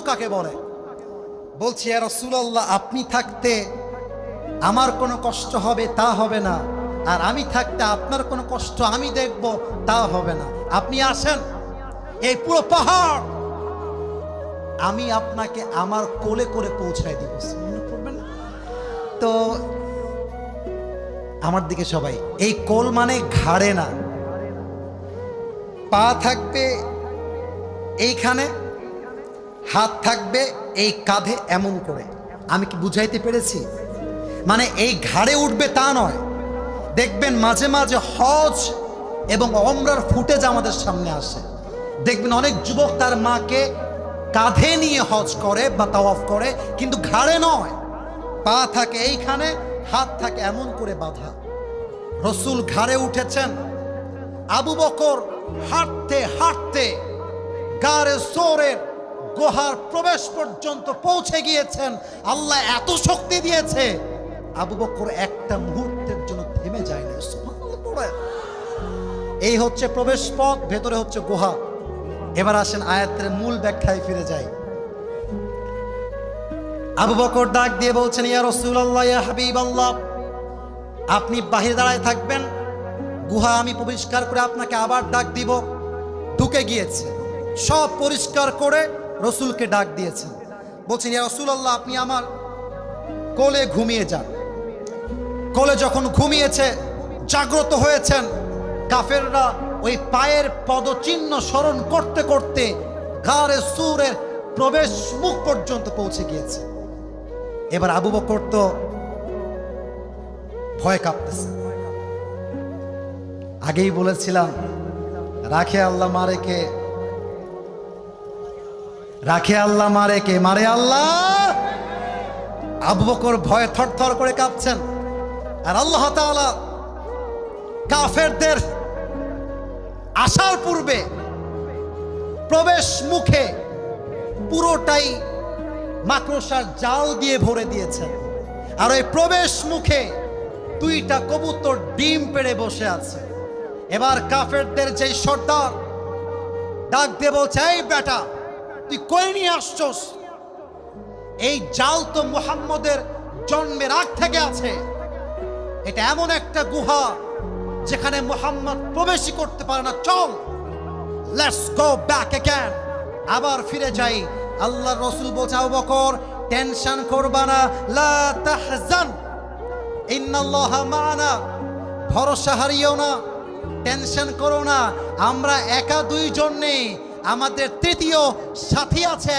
কাকে বলে। বলছি ইয়া রাসূলুল্লাহ, আপনি থাকতে আমার কোনো কষ্ট হবে তা হবে না, আর আমি থাকতে আপনার কোনো কষ্ট আমি দেখব তা হবে না। আপনি আসেন, এই পুরো পাহাড় আমি আপনাকে আমার কোলে করে পৌঁছায় দিব। মনে করবেন তো আমার দিকে সবাই, এই কোল মানে ঘাড়ে না, পা থাকবে এইখানে, হাত থাকবে এই কাঁধে, এমন করে। আমি কি বুঝাইতে পেরেছি? মানে এই ঘাড়ে উঠবে তা নয়। দেখবেন মাঝে মাঝে হজ এবং ওমরার ফুটেজ আমাদের সামনে আসে, দেখবেন অনেক যুবক তার মাকে কাঁধে নিয়ে হজ করে বা তাওয়াফ করে, কিন্তু ঘাড়ে নয়। পা থাকে এইখানে, হাত থাকে এমন করে বাঁধা। রসুল ঘাড়ে উঠেছেন, আবু বকর হাঁটতে হাঁটতে গারে সোরের গুহার প্রবেশ পর্যন্ত পৌঁছে গিয়েছেন। আল্লাহ এত শক্তি দিয়েছে, আবু বকর একটা মুহূর্তের জন্য থেমে যায় না। এই হচ্ছে প্রবেশ পথ, ভেতরে হচ্ছে গুহা। এবার আসেন আয়াতের মূল ব্যাখ্যায় ফিরে যাই। আবু বকর ডাক দিয়ে বলছেন, ইয়া রাসূলুল্লাহ, ইয়া হাবিবাল্লাহ, আপনি বাহিরে দাঁড়ায় থাকবেন, গুহা আমি পরিষ্কার করে আপনাকে আবার ডাক দিব। ঢুকে গিয়েছে, সব পরিষ্কার করে রসুলকে ডাক দিয়েছেন। বলছেন, ইয়া রাসূলুল্লাহ, আপনি আমার কোলে ঘুমিয়ে যান। কোলে যখন ঘুমিয়েছে, জাগ্রত হয়েছেন, কাফেররা ওই পায়ের পদচিহ্ন স্মরণ করতে করতে গারে সুরের প্রবেশ মুখ পর্যন্ত পৌঁছে গিয়েছে। এবার আবু বকর তো ভয় কাঁপতেছে। আগেই বলেছিলাম, রাখে আল্লাহ মারে কে, রাখে আল্লাহ মারে কে, মারে আল্লাহ। আবু বকর ভয়ে থরথর করে কাঁপছেন। আর আল্লাহ তাআলা কাফেরদের আসার পূর্বে প্রবেশ মুখে পুরোটাই মাকড়সার জাল দিয়ে ভরে দিয়েছেন। আর ওই প্রবেশ মুখে দুইটা কবুতর ডিম পেড়ে বসে আছে। এবার কাফেরদের যেই সর্দার ডাক দিয়ে বলছে, এই বেটা, তুই কই নিয়ে আসছস? এই জাল তো মুহাম্মদের জন্মের আগ থেকে আছে। এটা এমন একটা গুহা যেখানে মুহাম্মদ প্রবেশই করতে পারে না। চল, লেটস গো ব্যাক অ্যাগেন, আবার ফিরে যাই। আল্লাহর রাসূল বলছে, আবু বকর, টেনশন করবা না, লা তাহজান ইন্নাল্লাহা মা'ানা, ভরসা হারিও না, টেনশন করো না, আমরা একা দুইজন নেই, আমাদের তৃতীয় সাথী আছে।